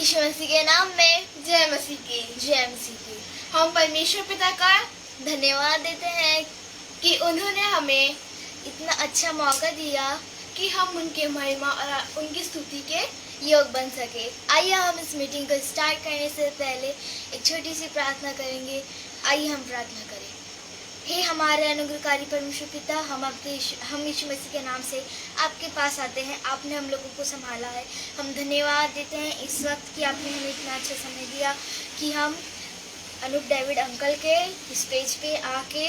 यीशु मसीह के नाम में जय मसीह की। जय मसीह की। हम परमेश्वर पिता का धन्यवाद देते हैं कि उन्होंने हमें इतना अच्छा मौका दिया कि हम उनके महिमा और उनकी स्तुति के योग बन सके। आइए हम इस मीटिंग को स्टार्ट करने से पहले एक छोटी सी प्रार्थना करेंगे। आइए हम प्रार्थना करें। हे हमारे अनुग्रहकारी परमेश्वर पिता, हम यीशु मसीह के नाम से आपके पास आते हैं। आपने हम लोगों को संभाला है। हम धन्यवाद देते हैं इस वक्त कि आपने हमें इतना अच्छा समय दिया कि हम अनूप डेविड अंकल के स्टेज पे आके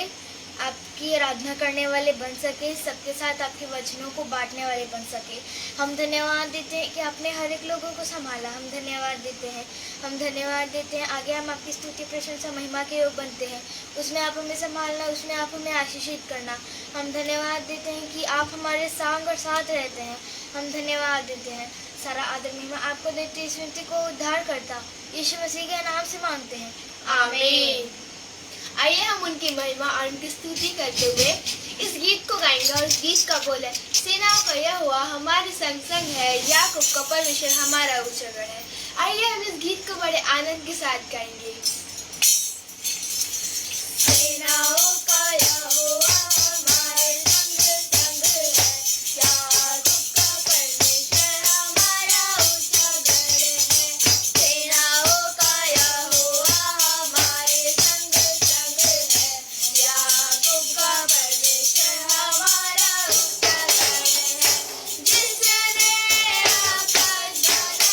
आपकी आराधना करने वाले बन सके, सबके साथ आपके वचनों को बांटने वाले बन सके। हम धन्यवाद देते हैं कि आपने हर एक लोगों को संभाला। हम धन्यवाद देते हैं। आगे हम आपकी स्तुति प्रशंसा महिमा के योग बनते हैं। उसमें आप हमें संभालना, उसमें आप हमें आशीषित करना। हम धन्यवाद देते हैं कि आप हमारे संग और साथ रहते हैं। हम धन्यवाद देते हैं। सारा आदर महिमा आपको देते हैं। इस विनती को उद्धार करता यीशु मसीह के नाम से मांगते हैं, आमीन। आइए हम उनकी महिमा और उनकी स्तुति करते हुए इस गीत को गाएंगे। और इस गीत का बोल है, सेनाओं का यहोवा हमारे संग संग है, याकूब का परमेश्वर हमारा ऊंचा गढ़ है। आइए हम इस गीत को बड़े आनंद के साथ गाएंगे। सेनाओं का यहोवा हमारे संग संग है, याकूब का परमेश्वर हमारा ऊंचा गढ़ है। सेनाओं का यहोवा हमारे संग संग है, याकूब का परमेश्वर हमारा ऊंचा गढ़ है। जिसने आकाश बनाया,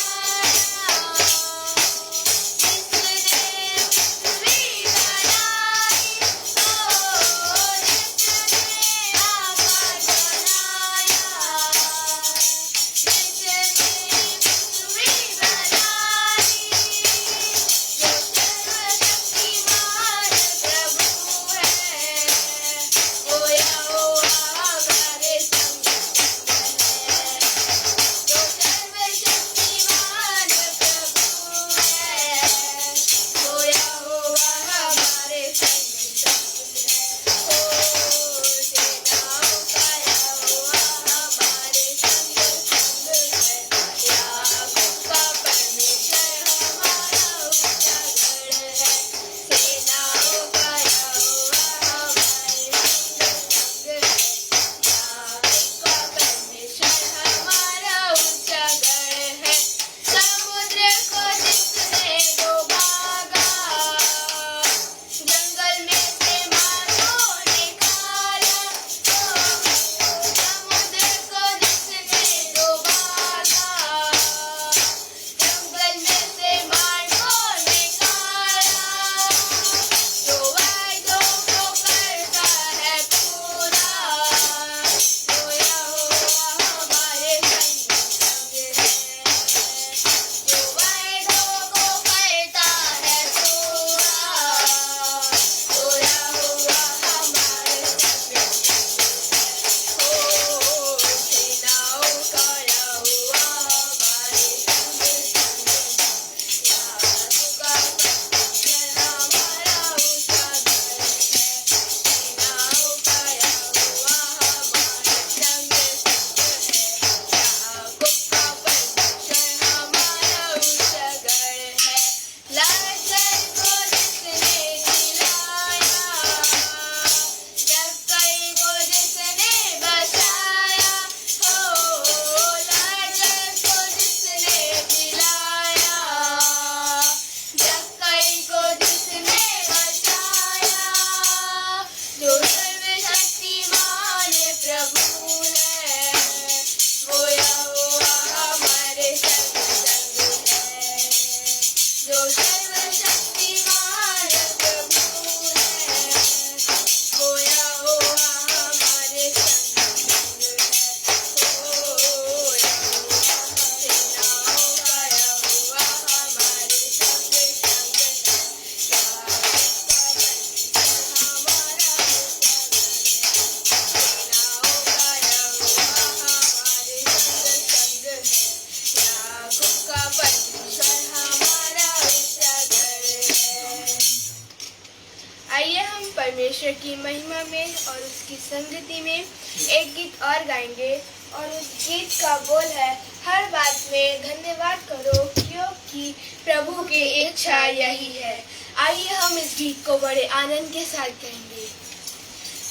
परमेश्वर की महिमा में और उसकी संगति में एक गीत और गाएंगे। और उस गीत का बोल है, हर बात में धन्यवाद करो, क्यों की प्रभु की इच्छा यही है। आइए हम इस गीत को बड़े आनंद के साथ गाएंगे।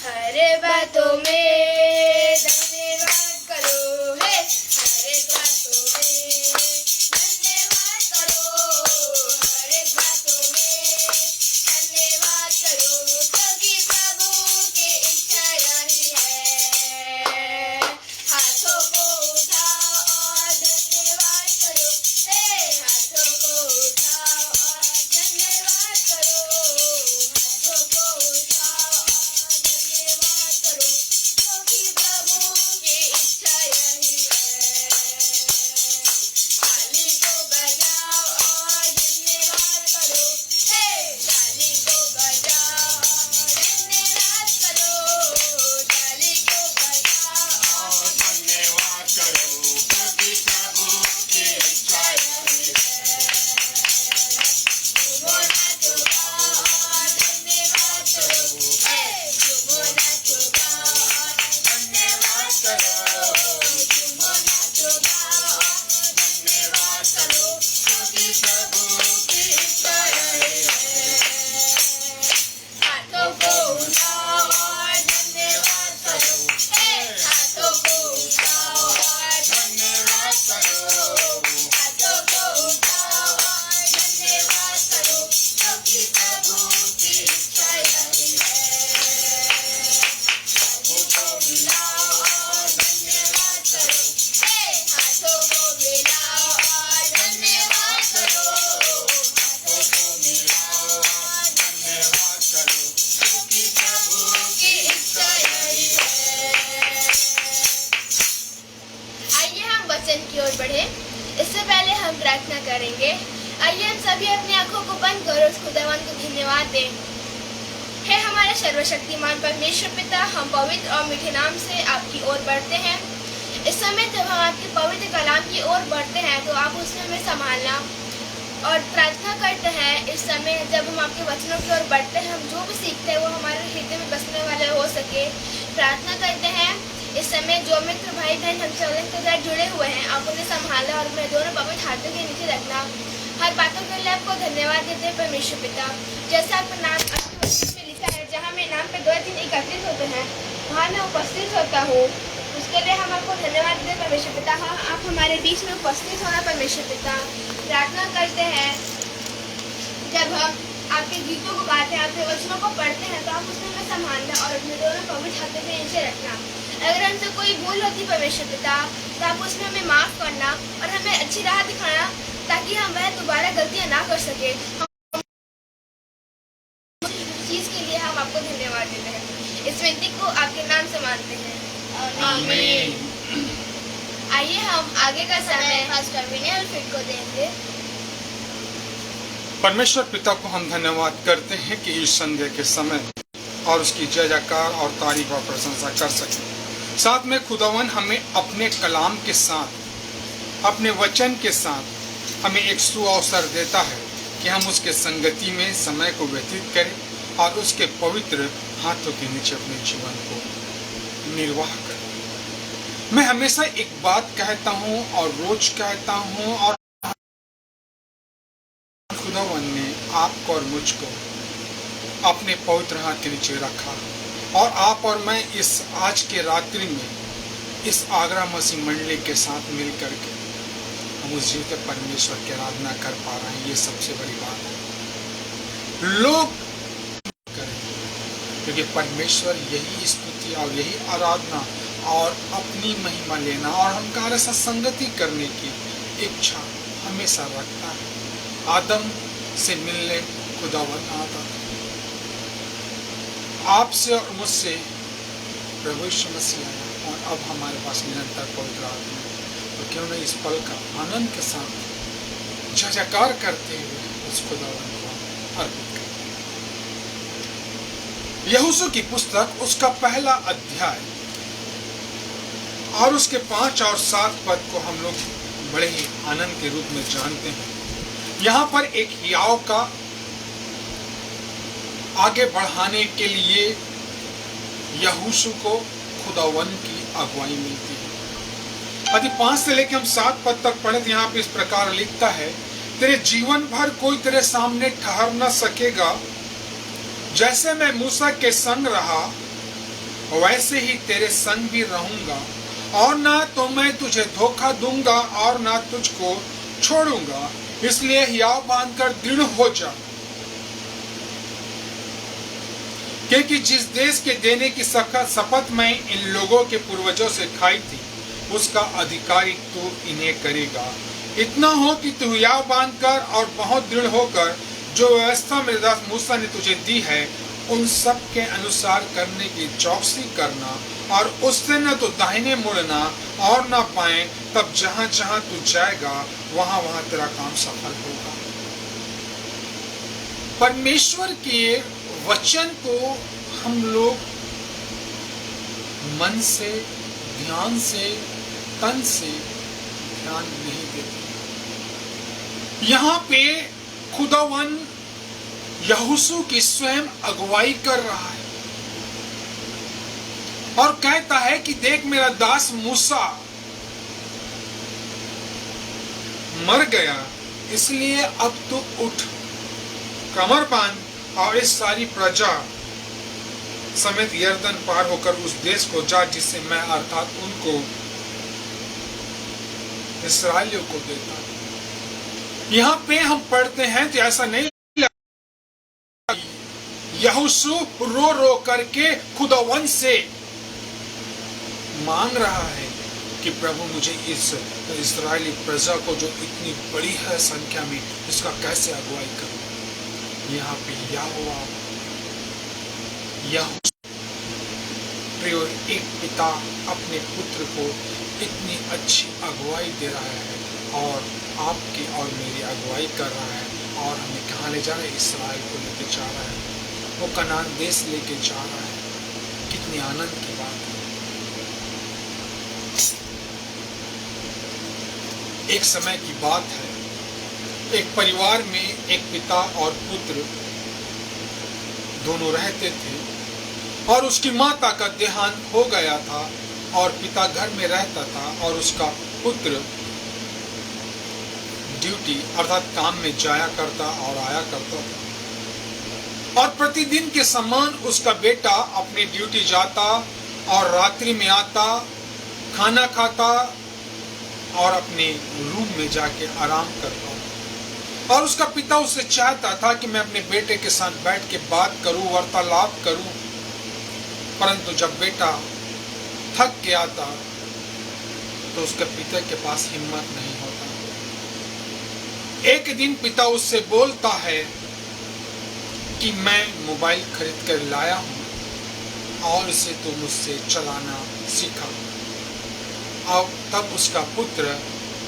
हर बातों में धन्यवाद करो, हे हर एक बातों में धन्यवाद करो, हर एक बातों में धन्यवाद करो, क्योंकि प्रभु की इच्छा यही है। हाथों को उठाओ और धन्यवाद करो, हे हाथों को उठाओ और धन्यवाद करो, हाथों को उठाओ और धन्यवाद करो, क्योंकि प्रभु की इच्छा यही है। ताली को बजाओ और धन्यवाद करो, हे ताली को बजाओ और धन्यवाद करो, ताली को बजाओ और धन्यवाद करो, क्योंकि प्रभु की इच्छा यही है। झूमो नाचो गाओ और धन्यवाद करो, हे झूमो नाचो गाओ और धन्यवाद करो, झूमो नाचो गाओ और धन्यवाद करो, क्योंकि प्रभु की इच्छा यही है। हाथों को उठाओ और धन्यवाद करो, हे हाथों को उठाओ और धन्यवाद करो, हाथों को उठाओ और धन्यवाद करो, क्योंकि प्रभु की इच्छा यही है। हाथों को मिलाओ और धन्यवाद करो, हे हाथों को मिलाओ और धन्यवाद करो, हाथों को मिलाओ और धन्यवाद करो, क्योंकि प्रभु की इच्छा यही है। आइए हम वचन की ओर बढ़े। इससे पहले हम प्रार्थना करेंगे। आइए हम सभी अपनी आंखों को बंद करो, उस खुदावन को धन्यवाद दें। हे हमारे सर्वशक्तिमान परमेश्वर पिता, हम पवित्र और मीठे नाम से आपकी ओर बढ़ते हैं। इस समय जब हम आपके पवित्र कलाम की ओर बढ़ते हैं तो आप उसमें हमें संभालना, और प्रार्थना करते हैं इस समय जब हम आपके वचनों की ओर बढ़ते हैं, हम जो भी सीखते हैं वो हमारे हृदय में बसने वाले हो सके। प्रार्थना करते हैं इस समय जो मित्र भाई बहन हम चैनल के साथ जुड़े हुए हैं, आप उन्हें संभालना और मेरे दोनों पवित्र हाथों के नीचे रखना। हर बातों के लिए आपको धन्यवाद देते हैं परमेश्वर पिता। जैसा आपका नाम आपके वचन में लिखा है, जहाँ मेरे नाम पे 2-3 एकत्रित होते हैं वहाँ मैं उपस्थित होता हूँ। उसके लिए हम आपको धन्यवाद देते हैं परमेश्वर पिता। हाँ, आप हमारे बीच में उपस्थित होना परमेश्वर पिता। प्रार्थना करते हैं जब हम आपके गीतों को गाते हैं, आपके वचनों को पढ़ते हैं, तो आप उसमें हमें संभालना और अपने दोनों पवित्र हाथों के नीचे रखना। अगर हमसे कोई भूल होती परमेश्वर पिता, तो आप उसमें हमें माफ़ करना और हमें अच्छी राह दिखाना, ताकि हम वह दोबारा गलतियाँ ना कर सके। चीज़ के लिए हम आपको धन्यवाद देते हैं। इस विनती को आपके नाम से मानते हैं, आमीन। आइए हम आगे का समय पास्टर विनय फिट को देंगे। परमेश्वर पिता को हम धन्यवाद करते हैं कि इस संध्या के समय और उसकी जय जयकार और तारीफ और प्रशंसा कर सकें। साथ में खुदावन हमें अपने कलाम के साथ, अपने वचन के साथ हमें एक सुअवसर देता है कि हम उसके संगति में समय को व्यतीत करें और उसके पवित्र हाथों के नीचे अपने जीवन को निर्वाह करें। मैं हमेशा एक बात कहता हूँ और रोज कहता हूँ, और खुदावन ने आपको और मुझको अपने पवित्र हाथ के नीचे रखा, और आप और मैं इस आज के रात्रि में इस आगरा मसीह मंडली के साथ मिल करके हम उस जीवित परमेश्वर की आराधना कर पा रहे हैं। ये सबसे बड़ी बात है। लोग करें क्योंकि परमेश्वर यही स्तुति और यही आराधना और अपनी महिमा लेना और हमारे साथ संगति करने की इच्छा हमेशा रखता है। आदम से मिलने खुदावन आता था, आपसे और मुझसे प्रभु यीशु मसीह आया, और अब हमारे पास निरंतर पवित्र आत्मा है। तो क्यों न इस पल का आनंद के साथ जय जयकार करते हुए उस खुदावन को अर्पित करें। यहोशू की पुस्तक उसका पहला अध्याय और उसके 5 और 7 पद को हम लोग बड़े ही आनंद के रूप में जानते हैं। यहाँ पर एक हियाव का आगे बढ़ाने के लिए यहोशू को खुदावन की अगुवाई मिलती है। यदि 5 से लेकर हम 7 पद तक पढ़े तो यहाँ पे इस प्रकार लिखता है तेरे जीवन भर कोई तेरे सामने ठहर न सकेगा। जैसे मैं मूसा के संग रहा वैसे ही तेरे संग भी रहूंगा, और ना तो मैं तुझे धोखा दूंगा और ना तुझको छोड़ूंगा। इसलिए हियाव बांधकर दृढ़ हो जा, क्योंकि जिस देश के देने की शपथ मैं इन लोगों के पूर्वजों से खाई थी उसका अधिकारी तू इन्हें करेगा। इतना हो कि तू हियाव बांधकर और बहुत दृढ़ होकर जो व्यवस्था मेरे दास मूसा ने तुझे दी है उन सब के अनुसार करने की चौकसी करना, और उससे न तो दाहिने मुड़ना और न पाए, तब जहां जहां तू जाएगा वहां वहां तेरा काम सफल होगा। परमेश्वर के वचन को हम लोग मन से, ध्यान से, तन से ध्यान नहीं देते। यहाँ पे खुदावन यहोशू की स्वयं अगुवाई कर रहा है और कहता है कि देख मेरा दास मूसा मर गया, इसलिए अब तू उठ, कमर बांध और इस सारी प्रजा समेत यरदन पार होकर उस देश को जा जिसे मैं अर्थात उनको इस्राएलियों को देता। यहाँ पे हम पढ़ते हैं तो ऐसा नहीं यहोशू रो रो करके खुदावन से मांग रहा है कि प्रभु मुझे इस इस्राएली प्रजा को जो इतनी बड़ी है संख्या में इसका कैसे अगुवाई करूं। यहाँ पे एक पिता अपने पुत्र को इतनी अच्छी अगुवाई दे रहा है और आपकी और मेरी अगुवाई कर रहा है, और हमें कहाँ ले जा रहा है? इस्राएल को लेके जा रहा है, वो कनान देश लेके जा रहा है। कितनी आनंद की बात है। एक समय की बात है, एक परिवार में एक पिता और पुत्र दोनों रहते थे और उसकी माता का देहांत हो गया था और पिता घर में रहता था और उसका पुत्र ड्यूटी अर्थात काम में जाया करता और आया करता था। और प्रतिदिन के समान उसका बेटा अपनी ड्यूटी जाता और रात्रि में आता, खाना खाता और अपने रूम में जाके आराम करता। और उसका पिता उससे चाहता था कि मैं अपने बेटे के साथ बैठ के बात करूं, वार्तालाप करूं, परंतु जब बेटा थक के आता तो उसके पिता के पास हिम्मत नहीं होता। एक दिन पिता उससे बोलता है कि मैं मोबाइल खरीद कर लाया हूं और इसे तो मुझसे चलाना सीखा। और तब उसका पुत्र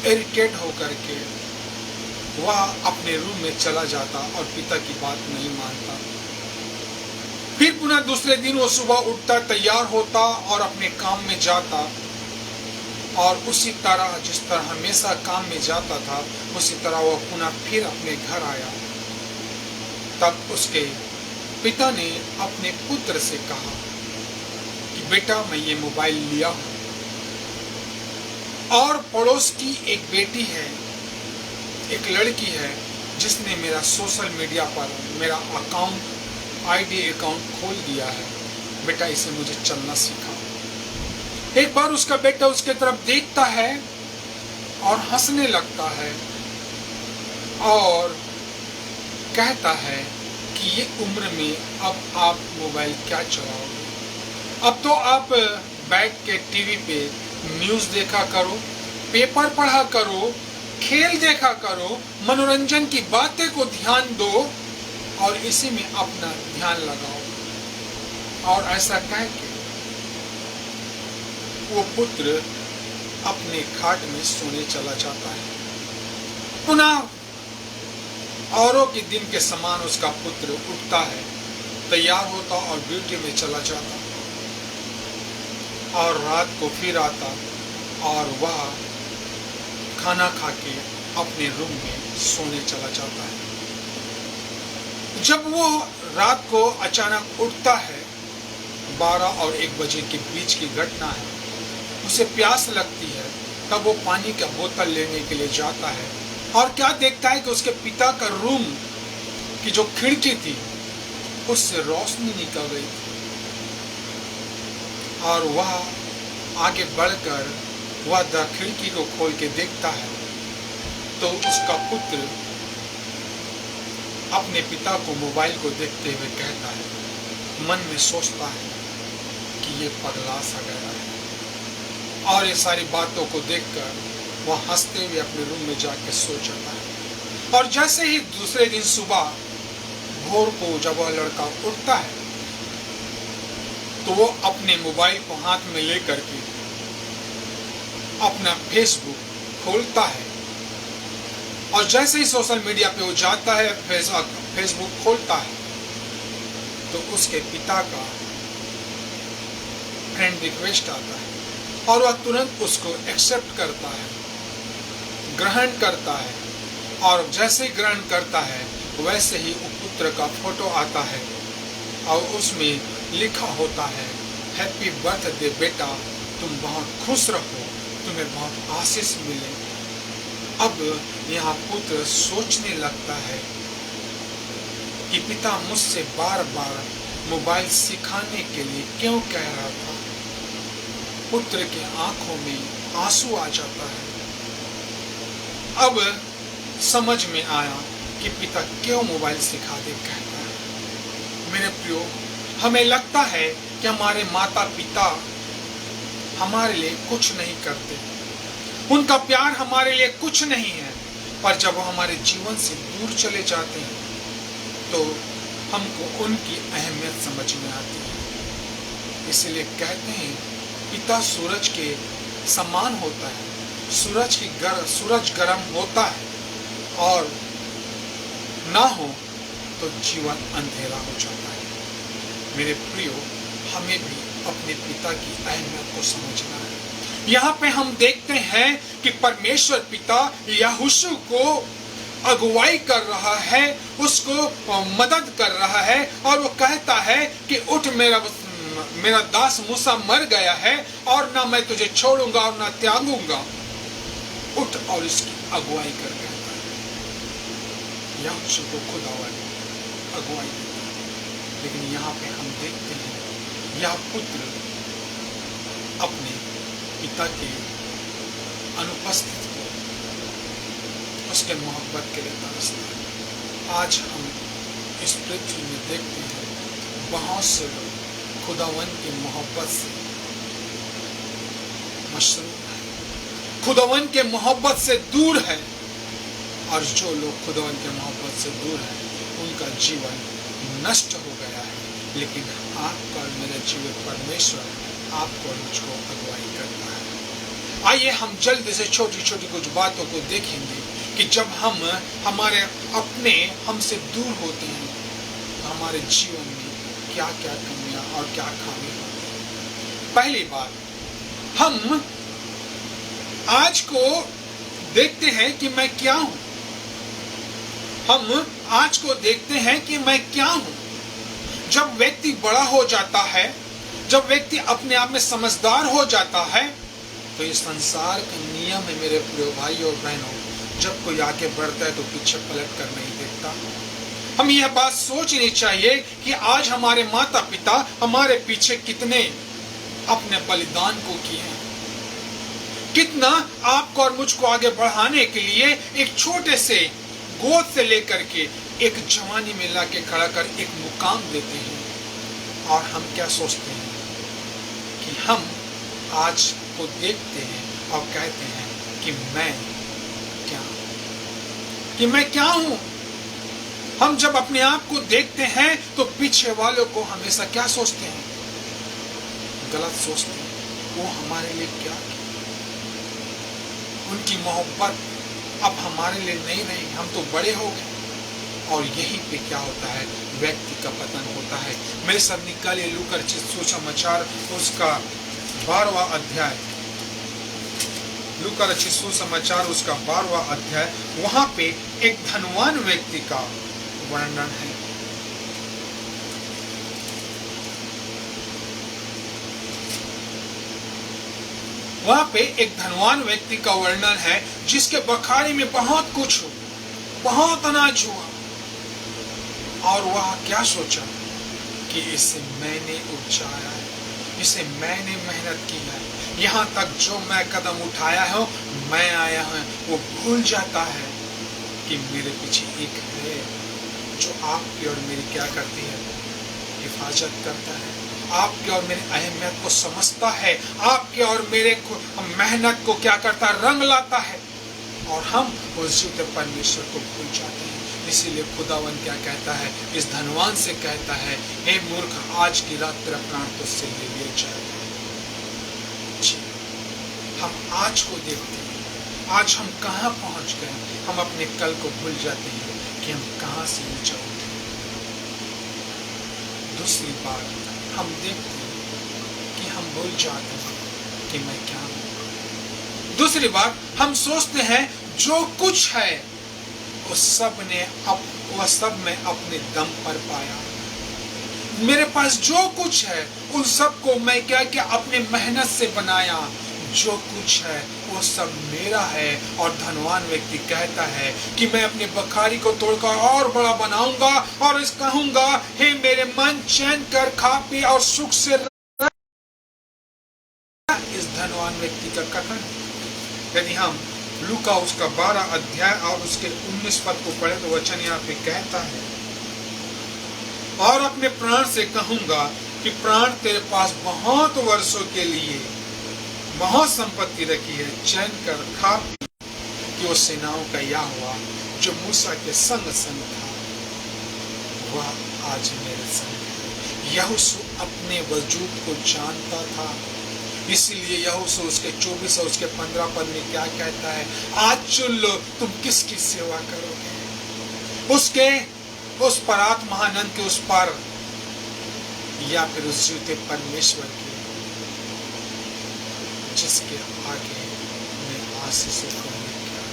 इरिटेट होकर के वह अपने रूम में चला जाता और पिता की बात नहीं मानता। फिर पुनः दूसरे दिन वो सुबह उठता, तैयार होता और अपने काम में जाता, और उसी तरह जिस तरह हमेशा काम में जाता था उसी तरह वह पुनः फिर अपने घर आया। तब उसके पिता ने अपने पुत्र से कहा कि बेटा मैं ये मोबाइल लिया हूं, और पड़ोस की एक बेटी है, एक लड़की है जिसने मेरा सोशल मीडिया पर मेरा अकाउंट आईडी अकाउंट खोल दिया है, बेटा इसे मुझे चलना सिखा। एक बार उसका बेटा उसके तरफ देखता है और हंसने लगता है और कहता है कि ये उम्र में अब आप मोबाइल क्या चलाओगे, अब तो आप बैठ के टीवी पे न्यूज़ देखा करो, पेपर पढ़ा करो, खेल देखा करो, मनोरंजन की बातें को ध्यान दो और इसी में अपना ध्यान लगाओ। और ऐसा कह के वो पुत्र अपने खाट में सोने चला जाता है। पुनः औरों के दिन के समान उसका पुत्र उठता है, तैयार होता और ड्यूटी में चला जाता, और रात को फिर आता और वह खाना खा के अपने रूम में सोने चला जाता है। जब वो रात को अचानक उठता है, 12 और 1 बजे के बीच की घटना है, उसे प्यास लगती है, तब वो पानी का बोतल लेने के लिए जाता है और क्या देखता है कि उसके पिता का रूम की जो खिड़की थी उससे रोशनी निकल रही थी, और वह आगे बढ़कर वह खिड़की को खोल के देखता है तो उसका पुत्र अपने पिता को मोबाइल को देखते हुए कहता है, मन में सोचता है कि ये पगला सा गया है, और ये सारी बातों को देखकर वह हंसते हुए अपने रूम में जाकर सो जाता है। और जैसे ही दूसरे दिन सुबह भोर को जब वह लड़का उठता है तो वो अपने मोबाइल को हाथ में लेकर के अपना फेसबुक खोलता है, और जैसे ही सोशल मीडिया पे वो जाता है, फेसबुक खोलता है, तो उसके पिता का फ्रेंड रिक्वेस्ट आता है और वह तुरंत उसको एक्सेप्ट करता है, ग्रहण करता है, और जैसे ही ग्रहण करता है वैसे ही पुत्र का फोटो आता है और उसमें लिखा होता है, हैप्पी बर्थडे बेटा, तुम बहुत खुश रहो, तुम्हें बहुत आशीष मिले। अब यहाँ पुत्र सोचने लगता है कि पिता मुझसे बार बार मोबाइल सिखाने के लिए क्यों कह रहा था। पुत्र के आंखों में आंसू आ जाता है। अब समझ में आया कि पिता क्यों मोबाइल सिखा दे कहता है। मेरे प्रियो, हमें लगता है कि हमारे माता पिता हमारे लिए कुछ नहीं करते, उनका प्यार हमारे लिए कुछ नहीं है, पर जब वो हमारे जीवन से दूर चले जाते हैं तो हमको उनकी अहमियत समझ में आती है। इसलिए कहते हैं पिता सूरज के समान होता है, सूरज गर्म होता है और ना हो तो जीवन अंधेरा हो जाता है। मेरे प्रियो, हमें भी अपने पिता की अहमियत को समझना है। यहाँ पे हम देखते हैं कि परमेश्वर पिता यहोशू को अगुवाई कर रहा है, उसको मदद कर रहा है, और वो कहता है कि उठ, मेरा दास मूसा मर गया है और ना मैं तुझे छोड़ूंगा और ना त्यागूंगा, उठ और इसकी अगुवाई कर कहता है। यहोशू को खुद अगुवाई देता है। लेकिन यहाँ पे हम देखते हैं यह पुत्र अपने पिता के अनुपस्थित को उसके मोहब्बत के लिए तरसता है। आज हम इस पृथ्वी में देखते हैं बहुत से लोग खुदावन की मोहब्बत से मशरूफ है, खुदावन के मोहब्बत से दूर है, और जो लोग खुदावन के मोहब्बत से दूर है उनका जीवन नष्ट हो गया है। लेकिन आपका और मेरा जीवन परमेश्वर आपको और मुझको अगुवाई करता है। आइए हम जल्दी से छोटी छोटी कुछ बातों को देखेंगे कि जब हम हमारे अपने हमसे दूर होते हैं तो हमारे जीवन में क्या क्या कमियां और क्या खामी होती है। पहली बात, हम आज को देखते हैं कि मैं क्या हूं। हम आज को देखते हैं कि मैं क्या हूं। जब व्यक्ति बड़ा हो जाता है, जब व्यक्ति अपने आप में समझदार हो जाता है, तो ये संसार का नियम है मेरे प्रिय भाई और बहनों, जब कोई आगे बढ़ता है तो पीछे पलट कर नहीं देखता। हम यह बात सोचनी चाहिए कि आज हमारे माता पिता हमारे पीछे कितने अपने बलिदान को किए हैं, कितना आपको और मुझको आगे बढ़ाने के लिए एक छोटे से गोद से लेकर के एक जवानी में लाके खड़ा कर एक मुकाम देते हैं। और हम क्या सोचते हैं कि हम आज को देखते हैं और कहते हैं कि मैं क्या हूं। हम जब अपने आप को देखते हैं तो पीछे वालों को हमेशा क्या सोचते हैं, गलत सोचते हैं। वो हमारे लिए क्या किया, उनकी मोहब्बत अब हमारे लिए नहीं रही, हम तो बड़े हो गए। और यहीं पे क्या होता है, व्यक्ति का पतन होता है। मेरे साथ निकाले लूका रचित सुसमाचार उसका 12वां अध्याय, लूका रचित सुसमाचार उसका 12वां अध्याय, वहां पे एक धनवान व्यक्ति का वर्णन है। वहां पे एक धनवान व्यक्ति का वर्णन है जिसके बखारी में बहुत कुछ हो, बहुत अनाज हुआ और वह क्या सोचा कि इसे मैंने उपजाया है, इसे मैंने मेहनत की है, यहाँ तक जो मैं कदम उठाया हूँ, मैं आया हूँ। वो भूल जाता है कि मेरे पीछे एक है जो आपकी और मेरी क्या करती है, हिफाजत करता है, आपके और मेरी अहमियत को समझता है, आपके और मेरे मेहनत को क्या करता है, रंग लाता है। और हम उस जीवित परमेश्वर को भूल जाते हैं। इसीलिए खुदावन क्या कहता है, इस धनवान से कहता है, हे मूर्ख, आज की रात तेरा प्राण तुझसे ले लिया जाएगा। जी, हम आज को देखते हैं, आज हम कहाँ पहुंच गए। हम अपने कल को भूल जाते हैं कि हम कहाँ से ऊंचा उठे। दूसरी बात हम देखते हैं कि हम भूल जाते हैं कि मैं क्या हूं। दूसरी बात हम सोचते हैं जो कुछ है वो सब मैं अपने दम पर पाया। मेरे पास जो कुछ है उन सबको मैं क्या अपने मेहनत से बनाया। जो कुछ है वो सब मेरा है। और धनवान व्यक्ति कहता है कि मैं अपने बखारी को तोड़कर और बड़ा बनाऊंगा और इस कहूंगा, हे मेरे मन, चैन कर, खा पी और सुख से रह। इस धनवान व्यक्ति का कथन, यदि हम लूका उसका 12 अध्याय और उसके 19 पद को पढ़े तो वचन यहाँ पे कहता है, और अपने प्राण से कहूंगा कि प्राण, तेरे पास बहुत वर्षों के लिए बहुत संपत्ति रखी है, चैन कर, खा पी। कि वो सेनाओं का यह हुआ जो मूसा के संग था, वह आज मेरे संग है। यहोशू अपने वजूद को जानता था, इसलिए यहोशू उसके 24 और उसके 15 पद में क्या कहता है, आज चुन लो तुम किसकी सेवा करोगे, उसके उस परात महानंद के उस पार या फिर उस जीवित परमेश्वर के जिसके आगे मैं आशीषों को लेकर।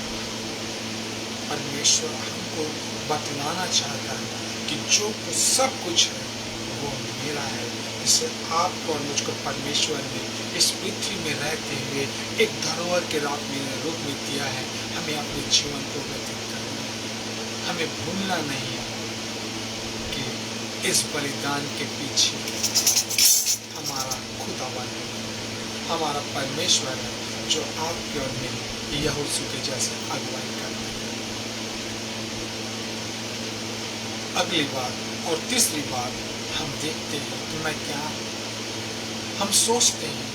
परमेश्वर हमको बतलाना चाहता है कि जो कुछ सब कुछ है वो मेरा है। इसे आपको और मुझको परमेश्वर ने इस पृथ्वी में रहते हुए एक धरोहर के रूप में दिया है। हमें अपने जीवन को व्यतीत करना है। हमें भूलना नहीं है कि इस बलिदान के पीछे हमारा खुदावन है, हमारा परमेश्वर है, जो आपके और मेरे यहोशू के जैसे अगुवाई करता है। अगली बात और तीसरी बात हम देखते हैं कि मैं क्या, हम सोचते हैं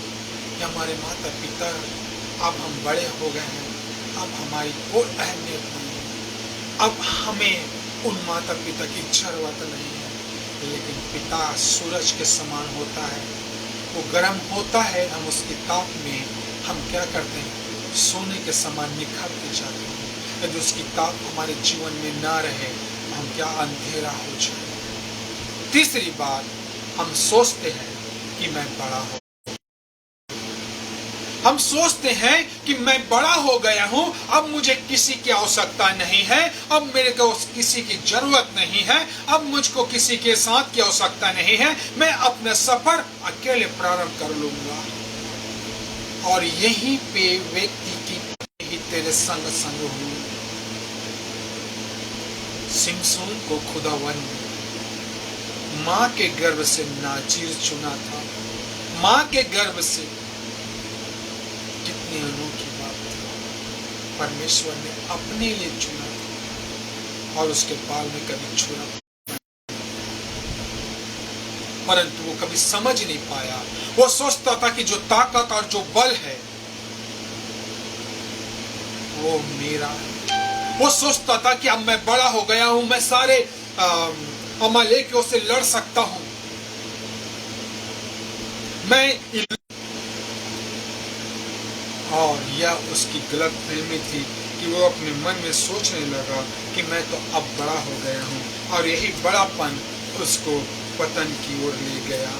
कि हमारे माता पिता, अब हम बड़े हो गए हैं, अब हमारी कोई अहमियत नहीं है, अब हमें उन माता पिता की जरूरत नहीं है। लेकिन पिता सूरज के समान होता है, वो गर्म होता है, हम उसकी ताप में हम क्या करते हैं, सोने के समान निखरते जाते हैं। यदि उसकी ताप हमारे जीवन में ना रहे तो हम क्या अंधेरा हो जाए। तीसरी बात, हम सोचते हैं कि मैं बड़ा हूं, हम सोचते हैं कि मैं बड़ा हो गया हूं, अब मुझे किसी की आवश्यकता नहीं है, अब मेरे को किसी की जरूरत नहीं है, अब मुझको किसी के साथ की आवश्यकता नहीं है, मैं अपना सफर अकेले प्रारंभ कर लूंगा। और यहीं पे व्यक्ति की ही तेरे संग संग हूं। सिमसोन को खुदावन ने मां के गर्भ से नाजीर चुना था। मां के गर्भ से, कितनी अनोखी बात थी। परमेश्वर ने अपने लिए चुना था और उसके बाल में कभी छुआ, परंतु वो कभी समझ नहीं पाया। वो सोचता था कि जो ताकत और जो बल है वो मेरा है। वो सोचता था कि अब मैं बड़ा हो गया हूं, मैं सारे अमालेकियों से लड़ सकता हूं, मैं। और यह उसकी गलत फहमी थी कि वो अपने मन में सोचने लगा कि मैं तो अब बड़ा हो गया हूं, और यही बड़ापन उसको पतन की ओर ले गया।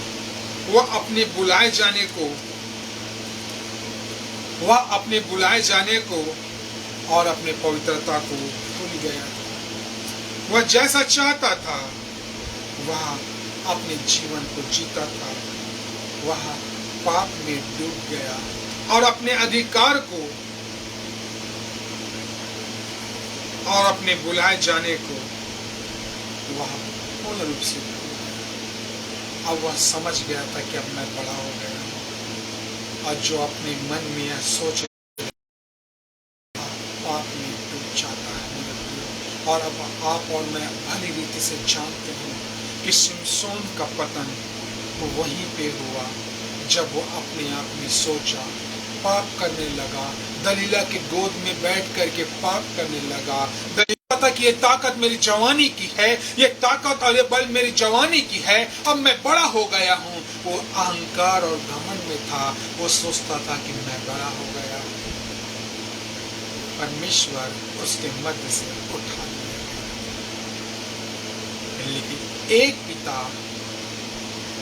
वह अपने बुलाए जाने को और अपने पवित्रता को भूल गया। वह जैसा चाहता था वह अपने जीवन को जीता था, वह पाप में डूब गया और अपने अधिकार को और अपने बुलाए जाने को वह पूर्ण रूप से अब वह समझ गया था कि अब मैं बड़ा हो गया हूं। और जो अपने मन में यह सोच पाप में डूब जाता है मेरे प्रिय। और अब आप और मैं भली रीति से जानते हैं कि शिमशोन का पतन वहीं पे हुआ जब वो अपने आप में सोचा, पाप करने लगा, दलीला की गोद में बैठ करके पाप करने लगा। दलीला था कि ये ताकत मेरी जवानी की है, ये ताकत और ये बल मेरी जवानी की है, अब मैं बड़ा हो गया हूँ। वो अहंकार और घमंड में था, वो सोचता था कि मैं बड़ा हो गया। परमेश्वर उसके मध्य से उठा लिया। लेकिन एक पिता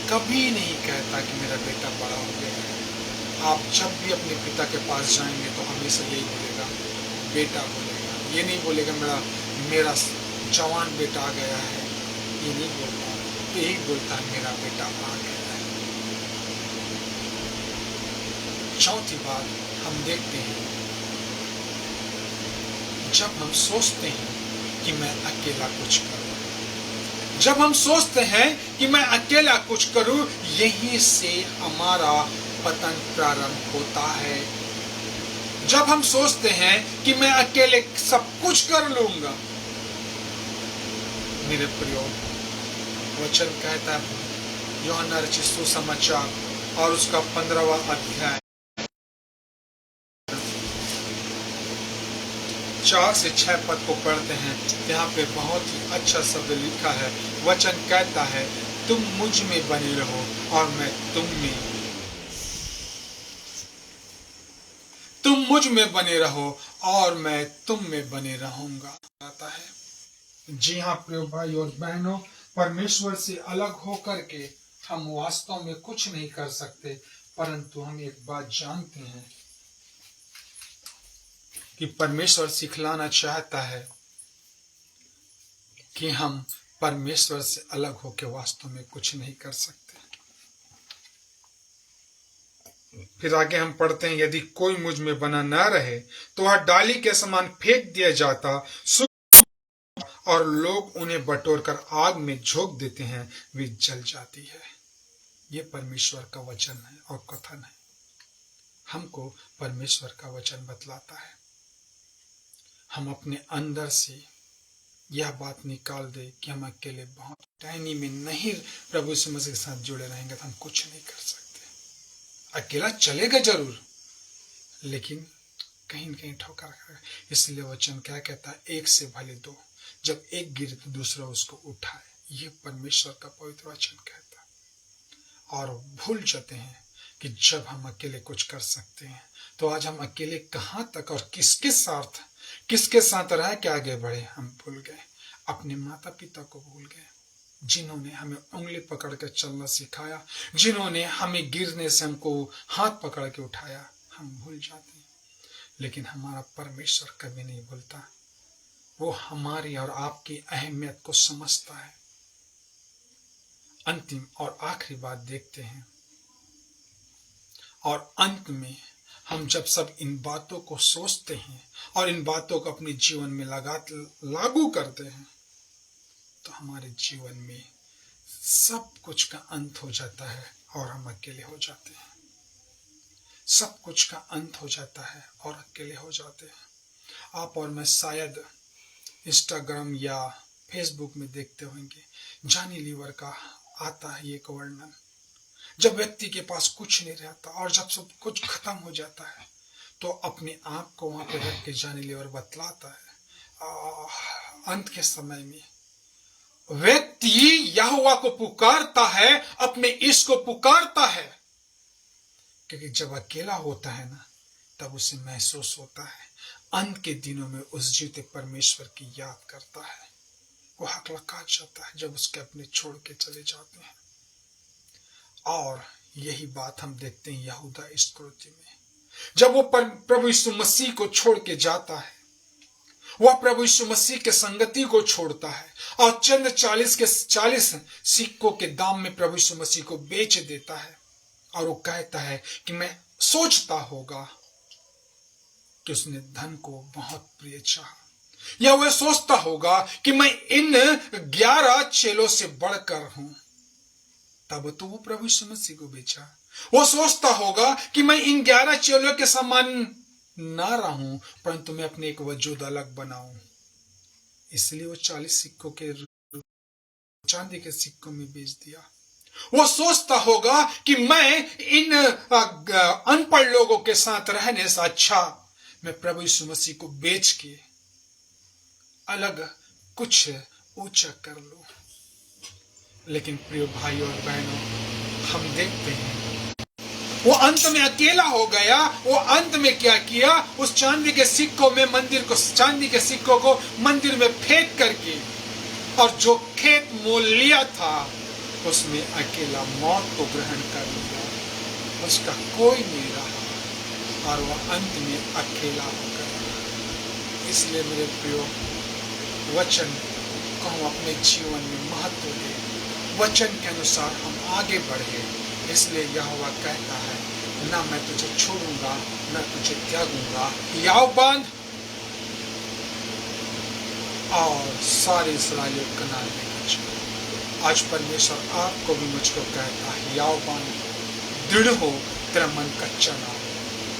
कभी नहीं कहता कि मेरा बेटा बड़ा हो गया है। आप जब भी अपने पिता के पास जाएंगे तो हमेशा यही बोलेगा, बेटा बोलेगा। ये नहीं बोलेगा मेरा जवान बेटा आ गया है, ये नहीं बोलता। यही बोलता है मेरा बेटा आ गया है। चौथी बात हम देखते हैं, जब हम सोचते हैं कि मैं अकेला कुछ करूं, जब हम सोचते हैं कि मैं अकेला कुछ करूं, यहीं से हमारा पतन प्रारंभ होता है। जब हम सोचते हैं कि मैं अकेले सब कुछ कर लूंगा, मेरे प्रियो, वचन कहता है यूहन्ना रचित सुसमाचार और उसका 15वां अध्याय 4 से 6 पद को पढ़ते हैं। यहाँ पे बहुत ही अच्छा शब्द लिखा है। वचन कहता है, तुम मुझ में बने रहो और मैं तुम में, तुम मुझ में बने रहो और मैं तुम में बने रहूंगा। आता है। जी हाँ प्रिय भाई और बहनों, परमेश्वर से अलग होकर के हम वास्तव में कुछ नहीं कर सकते, परंतु हम एक बात जानते हैं कि परमेश्वर सिखलाना चाहता है कि हम परमेश्वर से अलग होकर वास्तव में कुछ नहीं कर सकते। फिर आगे हम पढ़ते हैं, यदि कोई मुझ में बना न रहे तो वह डाली के समान फेंक दिया जाता और लोग उन्हें बटोरकर आग में झोंक देते हैं, वे जल जाती है। ये परमेश्वर का वचन है और कथन है। हमको परमेश्वर का वचन बतलाता है। हम अपने अंदर से यह बात निकाल दे कि हम अकेले बहुत टहनी में नहीं प्रभु यीशु मसीह के साथ जुड़े रहेंगे तो हम कुछ नहीं कर सकते। अकेला चलेगा जरूर, लेकिन कहीं न कहीं ठोकर खाएगा। इसलिए वचन क्या कहता है, एक से भले दो, जब एक गिरे तो दूसरा उसको उठाए। ये परमेश्वर का पवित्र वचन कहता है। और भूल जाते हैं कि जब हम अकेले कुछ कर सकते हैं, तो आज हम अकेले कहाँ तक और किसके साथ रह के आगे बढ़े हम भूल गए। अपने माता पिता को भूल गए, जिन्होंने हमें उंगली पकड़ कर चलना सिखाया, जिन्होंने हमें गिरने से हमको हाथ पकड़ के उठाया, हम भूल जाते हैं। लेकिन हमारा परमेश्वर कभी नहीं भूलता। वो हमारी और आपकी अहमियत को समझता है। अंतिम और आखिरी बात देखते हैं, और अंत में हम जब सब इन बातों को सोचते हैं और इन बातों को अपने जीवन में लागू करते हैं, तो हमारे जीवन में सब कुछ का अंत हो जाता है और हम अकेले हो जाते हैं। सब कुछ का अंत हो जाता है और अकेले हो जाते हैं। आप और मैं शायद इंस्टाग्राम या फेसबुक में देखते होंगे, जॉनी लीवर का आता है एक वर्णन, जब व्यक्ति के पास कुछ नहीं रहता और जब सब कुछ खत्म हो जाता है, तो अपने आप को वहां पे रख के जॉनी लीवर बतलाता है, अंत के समय में व्यक्ति यहोवा को पुकारता है, अपने ईश को पुकारता है, क्योंकि जब अकेला होता है ना, तब उसे महसूस होता है। अंत के दिनों में उस जीते परमेश्वर की याद करता है। वो हकलका जाता है जब उसके अपने छोड़ के चले जाते हैं। और यही बात हम देखते हैं यहूदा इस्करियोती में, जब वो प्रभु यीशु मसीह को छोड़ के जाता है, वह प्रभु यीशु मसीह के संगति को छोड़ता है और चंद 40 सिक्कों के दाम में प्रभु यीशु मसीह को बेच देता है। और वो कहता है कि मैं सोचता होगा कि उसने धन को बहुत प्रिय चाहा, या वह सोचता होगा कि मैं इन 11 चेलों से बढ़कर हूं, तब तो वो प्रभु यीशु मसीह को बेचा। वो सोचता होगा कि मैं इन 11 चेलों के समान ना रहूं, परंतु मैं अपने एक वजूद अलग बनाऊं, इसलिए वो 40 सिक्कों के चांदी के सिक्कों में बेच दिया। वो सोचता होगा कि मैं इन अनपढ़ लोगों के साथ रहने से अच्छा मैं प्रभु यीशु मसीह को बेच के अलग कुछ ऊंचा कर लूं। लेकिन प्रिय भाइयों और बहनों, हम देखते हैं वो अंत में अकेला हो गया। वो अंत में क्या किया, उस चांदी के सिक्कों में चांदी के सिक्कों को मंदिर में फेंक करके, और जो खेत मोल लिया था उसमें अकेला मौत को ग्रहण कर लिया। उसका कोई नहीं रहा और वह अंत में अकेला हो गया। इसलिए मेरे प्रियो, वचन को हम अपने जीवन में महत्व दें, वचन के अनुसार हम आगे बढ़े। इसलिए यहोवा कहता है, ना मैं तुझे छोड़ूंगा, ना तुझे त्यागूंगा। याव बांध और सारे इस्राएलियों को कनान में चलो। आज परमेश्वर आपको भी मुझको कहता है, याव बांध, दृढ़ हो, तेरा मन कच्चा ना हो।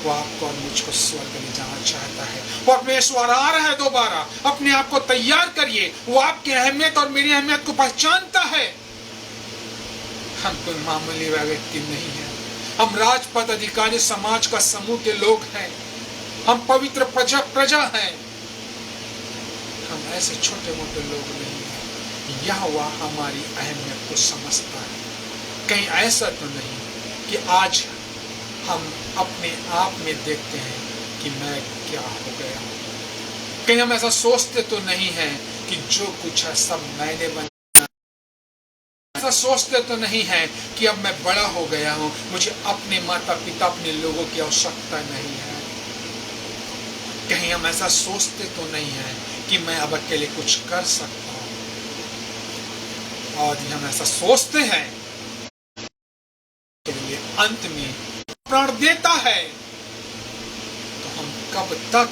वो आपको और मुझको स्वर्ग ले जाना चाहता है। वो परमेश्वर आ रहा है दोबारा। अपने आप को तैयार करिए। वो आपकी अहमियत और मेरी अहमियत को पहचानता है। हम कोई मामूली व्यक्ति नहीं है। हम राजपद अधिकारी समाज का समूह के लोग हैं। हम पवित्र प्रजा हैं। हम ऐसे छोटे मोटे लोग नहीं हैं। यहोवा हमारी अहमियत को समझता है। कहीं ऐसा तो नहीं कि आज हम अपने आप में देखते हैं कि मैं क्या हो गया। कहीं हम ऐसा सोचते तो नहीं है कि जो कुछ है सब मैंने बनाया। ऐसा सोचते तो नहीं है कि अब मैं बड़ा हो गया हूं, मुझे अपने माता पिता, अपने लोगों की आवश्यकता नहीं है। कहीं हम ऐसा सोचते तो नहीं है कि मैं अब अकेले कुछ कर सकता हूं। और हम ऐसा सोचते हैं तो ये अंत में प्राण देता है, तो हम कब तक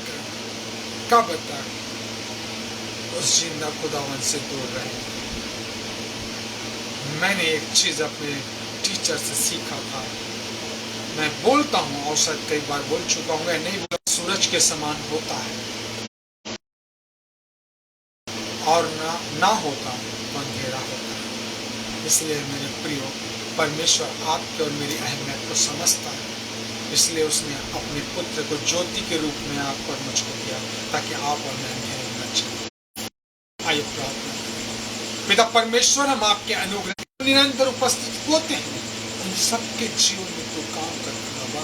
उस जिंदा खुदावन से दूर रहेंगे। मैंने एक चीज अपने टीचर से सीखा था। मैं बोलता हूं, और शायद कई बार बोल चुका हूं, नहीं बोला, सूरज के समान होता है और ना होता तो अंधेरा होता है। इसलिए मेरे प्रियो, परमेश्वर आपके और मेरी अहमियत को समझता है। इसलिए उसने अपने पुत्र को ज्योति के रूप में आप और मुझको दिया, ताकि आप और मैं अंधेरे में न चलें। आइए प्रार्थना करें। पिता परमेश्वर, हम आपके अनुग्रह निरंतर उपस्थित होते हैं। उन सबके जीवन में तो काम करते बाबा।